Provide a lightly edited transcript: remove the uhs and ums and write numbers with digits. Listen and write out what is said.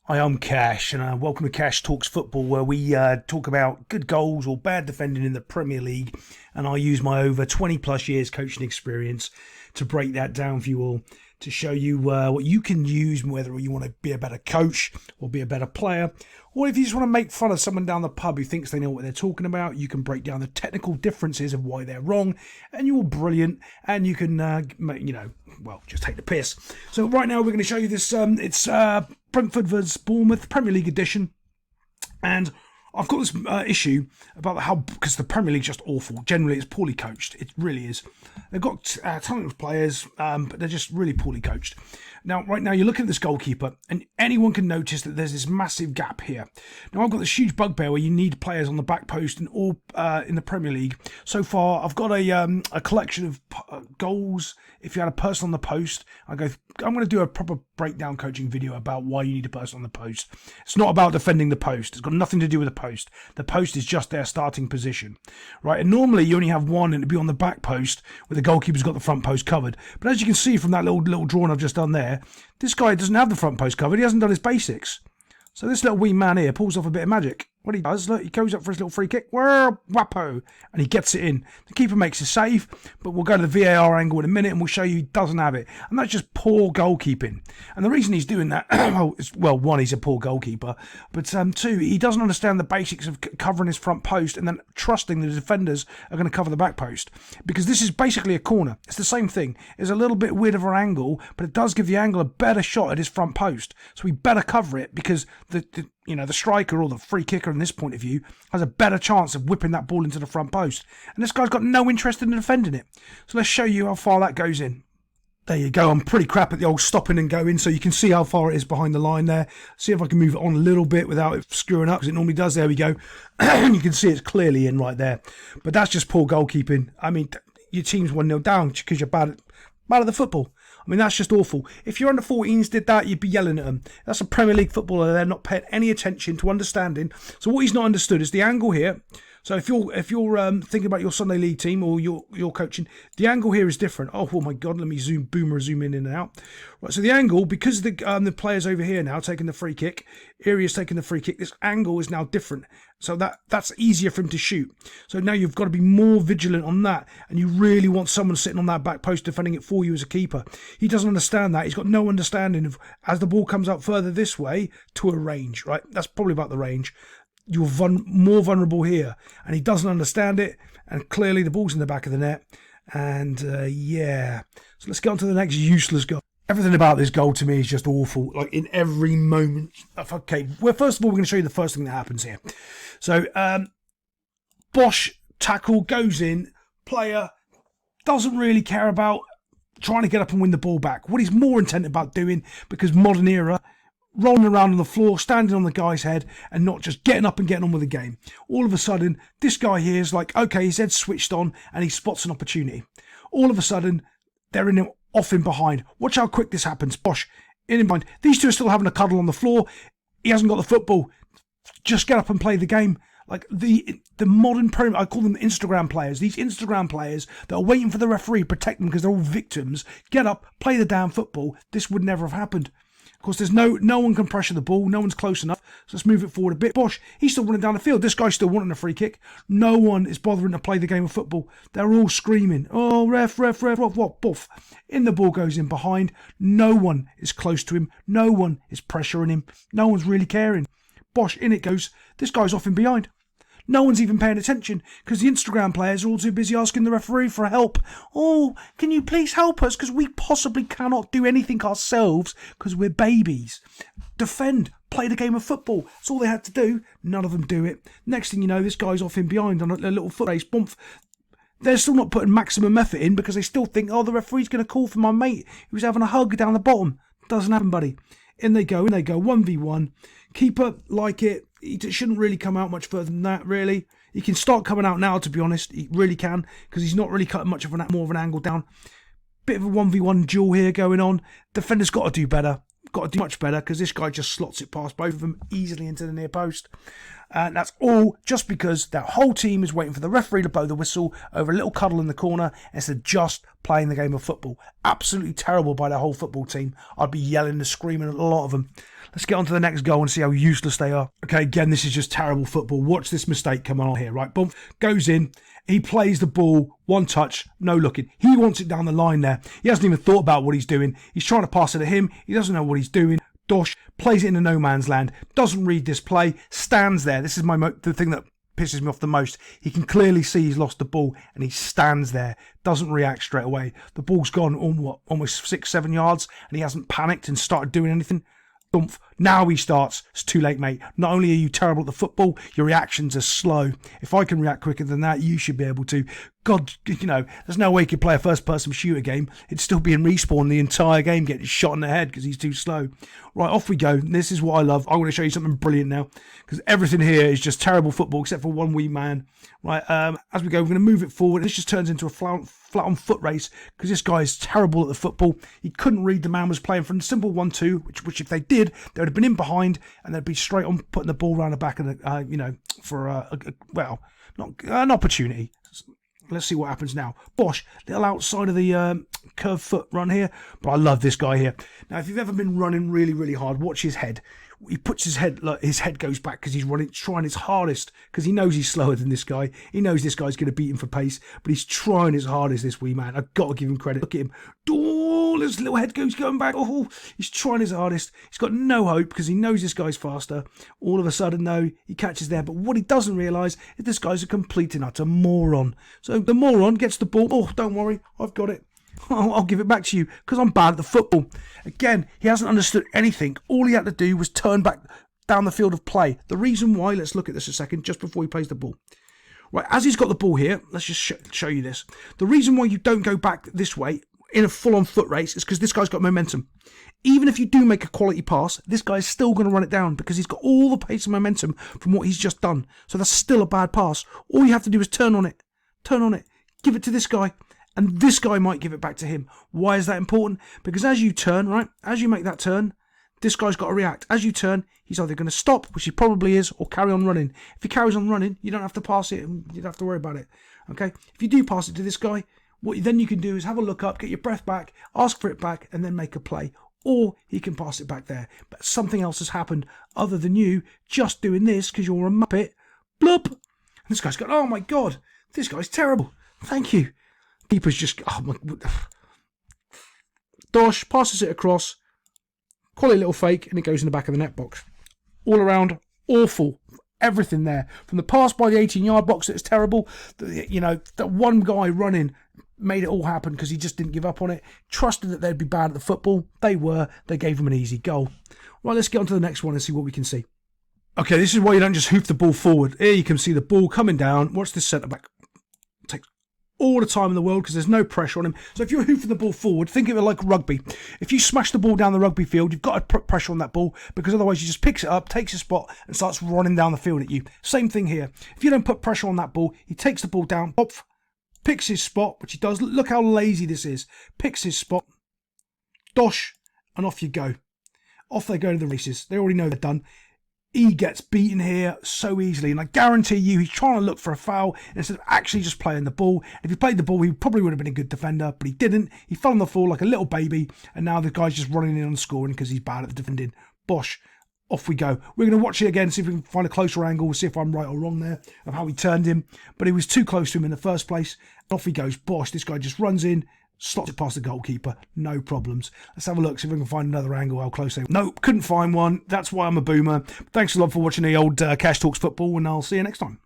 Hi, I'm Cash, and welcome to Cash Talks Football, where we talk about good goals or bad defending in the Premier League. And I use my over 20 plus years coaching experience to break that down for you all, to show you what you can use, whether you want to be a better coach or be a better player, or if you just want to make fun of someone down the pub who thinks they know what they're talking about. You can break down the technical differences of why they're wrong, and you're brilliant, and you can, just take the piss. So right now we're going to show you this. It's Brentford vs Bournemouth Premier League edition, and I've got this issue about how, because the Premier League's just awful. Generally, it's poorly coached. It really is. They've got talented players, but they're just really poorly coached. Now, right now, you're looking at this goalkeeper, and anyone can notice that there's this massive gap here. Now, I've got this huge bugbear where you need players on the back post in all in the Premier League. So far, I've got a collection of goals. If you had a person on the post, I'm going to do a proper breakdown coaching video about why you need a person on the post. It's not about defending the post. It's got nothing to do with the post. The post is just their starting position, right? And normally you only have one, and it'd be on the back post where the goalkeeper's got the front post covered. But as you can see from that little drawing I've just done there, this guy doesn't have the front post covered. He hasn't done his basics. So this little wee man here pulls off a bit of magic. What he does, look, he goes up for his little free kick, whappo, and he gets it in. The keeper makes a save, but we'll go to the VAR angle in a minute and we'll show you he doesn't have it. And that's just poor goalkeeping. And the reason he's doing that, one, he's a poor goalkeeper, but two, he doesn't understand the basics of covering his front post and then trusting the defenders are going to cover the back post. Because this is basically a corner. It's the same thing. It's a little bit weird of an angle, but it does give the angle a better shot at his front post. So we better cover it because the striker or the free kicker in this point of view has a better chance of whipping that ball into the front post. And this guy's got no interest in defending it. So let's show you how far that goes in. There you go. I'm pretty crap at the old stopping and going, so you can see how far it is behind the line there. See if I can move it on a little bit without it screwing up, because it normally does. There we go. You can see it's clearly in right there. But that's just poor goalkeeping. I mean, your team's 1-0 down because you're bad at the football. I mean, that's just awful. If your under 14s did that, you'd be yelling at them. That's a Premier League footballer. They're not paying any attention to understanding. So what he's not understood is the angle here. So if you're thinking about your Sunday League team or your coaching, the angle here is different. Oh my God, let me zoom in and out. Right, so the angle, because the players over here now taking the free kick, Area's taking the free kick, this angle is now different. So that's easier for him to shoot. So now you've got to be more vigilant on that, and you really want someone sitting on that back post defending it for you as a keeper. He doesn't understand that. He's got no understanding of, as the ball comes up further this way, to a range, right? That's probably about the range. You're more vulnerable here, and he doesn't understand it, and clearly the ball's in the back of the net, and so let's get on to the next useless goal. Everything about this goal to me is just awful, like in every moment. Okay, well, first of all, we're going to show you the first thing that happens here. So Bosch tackle goes in, player doesn't really care about trying to get up and win the ball back. What he's more intent about doing, because modern era, rolling around on the floor, standing on the guy's head, and not just getting up and getting on with the game. All of a sudden, this guy here is like, okay, his head's switched on, and he spots an opportunity. All of a sudden, they're off in behind. Watch how quick this happens. Bosch, in behind. These two are still having a cuddle on the floor. He hasn't got the football. Just get up and play the game. Like the modern Premier, I call them Instagram players. These Instagram players that are waiting for the referee to protect them because they're all victims. Get up, play the damn football. This would never have happened. Of course, there's no one can pressure the ball. No one's close enough. So let's move it forward a bit. Bosch, he's still running down the field. This guy's still wanting a free kick. No one is bothering to play the game of football. They're all screaming, oh, ref, what, buff. In the ball goes in behind. No one is close to him. No one is pressuring him. No one's really caring. Bosch, in it goes. This guy's off in behind. No one's even paying attention because the Instagram players are all too busy asking the referee for help. Oh, can you please help us? Because we possibly cannot do anything ourselves because we're babies. Defend. Play the game of football. That's all they had to do. None of them do it. Next thing you know, this guy's off in behind on a little foot race. Bump. They're still not putting maximum effort in because they still think, oh, the referee's going to call for my mate who's having a hug down the bottom. Doesn't happen, buddy. In they go, 1v1. Keeper, like it. It shouldn't really come out much further than that, really. He can start coming out now, to be honest. He really can, because he's not really cutting much of more of an angle down. Bit of a 1v1 duel here going on. Defender's got to do better. Got to do much better, because this guy just slots it past both of them easily into the near post. And that's all just because that whole team is waiting for the referee to blow the whistle over a little cuddle in the corner instead of just playing the game of football. Absolutely terrible by the whole football team. I'd be yelling and screaming at a lot of them. Let's get on to the next goal and see how useless they are. Okay, again, this is just terrible football. Watch this mistake come on here, right? Boom, goes in. He plays the ball, one touch, no looking. He wants it down the line there. He hasn't even thought about what he's doing. He's trying to pass it to him. He doesn't know what he's doing. Dosh plays it into no man's land, doesn't read this play, stands there. This is the thing that pisses me off the most. He can clearly see he's lost the ball and he stands there, doesn't react straight away. The ball's gone almost 6-7 yards and he hasn't panicked and started doing anything. Dumph. Now he starts. It's too late, mate. Not only are you terrible at the football, your reactions are slow. If I can react quicker than that, you should be able to. God, there's no way he could play a first-person shooter game. It'd still be in respawn the entire game, getting shot in the head because he's too slow. Right, off we go. This is what I love. I'm going to show you something brilliant now because everything here is just terrible football except for one wee man. Right, as we go, we're going to move it forward. This just turns into a flat-on-foot race because this guy is terrible at the football. He couldn't read the man was playing for a simple 1-2, which if they did, they would have been in behind and they'd be straight on putting the ball around the back of the, for an opportunity. Let's see what happens now. Bosh, little outside of the curved foot run here, but I love this guy here. Now, if you've ever been running really, really hard, watch his head. He puts his head goes back because he's trying his hardest because he knows he's slower than this guy. He knows this guy's going to beat him for pace, but he's trying his hardest, this wee man. I've got to give him credit. Look at him. Oh, his little head goes going back. Oh, he's trying his hardest. He's got no hope because he knows this guy's faster. All of a sudden, though, he catches there. But what he doesn't realise is this guy's a complete and utter moron. So the moron gets the ball. Oh, don't worry. I've got it. I'll give it back to you because I'm bad at the football. Again, he hasn't understood anything. All he had to do was turn back down the field of play. The reason why, let's look at this a second, just before he plays the ball. Right, as he's got the ball here, let's just show you this. The reason why you don't go back this way in a full-on foot race is because this guy's got momentum. Even if you do make a quality pass, this guy's still going to run it down because he's got all the pace and momentum from what he's just done. So that's still a bad pass. All you have to do is turn on it, give it to this guy. And this guy might give it back to him. Why is that important? Because as you turn, right, as you make that turn, this guy's got to react. As you turn, he's either going to stop, which he probably is, or carry on running. If he carries on running, you don't have to pass it and you don't have to worry about it. Okay? If you do pass it to this guy, what then you can do is have a look up, get your breath back, ask for it back, and then make a play. Or he can pass it back there. But something else has happened other than you just doing this because you're a muppet. Bloop! And this guy's going, oh my God, this guy's terrible. Thank you. Keeper's just, oh my, Dosh passes it across, quality little fake, and it goes in the back of the net box. All around, awful. Everything there. From the pass by the 18-yard box, it's terrible. That one guy running made it all happen because he just didn't give up on it. Trusted that they'd be bad at the football. They were. They gave him an easy goal. Right, let's get on to the next one and see what we can see. Okay, this is why you don't just hoof the ball forward. Here you can see the ball coming down. Watch this centre-back. Takes all the time in the world because there's no pressure on him. So if you're hoofing the ball forward, think of it like rugby. If you smash the ball down the rugby field, you've got to put pressure on that ball because otherwise he just picks it up, takes a spot and starts running down the field at you. Same thing here. If you don't put pressure on that ball, he takes the ball down, pop, picks his spot, which he does. Look how lazy this is. Picks his spot, dosh, and off you go. Off they go to the races. They already know they're done. He gets beaten here so easily, and I guarantee you he's trying to look for a foul instead of actually just playing the ball. If he played the ball, he probably would have been a good defender, but he didn't. He fell on the floor like a little baby, and now the guy's just running in and scoring because he's bad at the defending. Bosh, off we go. We're going to watch it again, see if we can find a closer angle, see if I'm right or wrong there of how he turned him, but he was too close to him in the first place. Off he goes. Bosh, this guy just runs in, slots it past the goalkeeper, no problems. Let's have a look, see if we can find another angle, how close they were. Nope, couldn't find one. That's why I'm a boomer. Thanks a lot for watching the old Cash Talks Football, and I'll see you next time.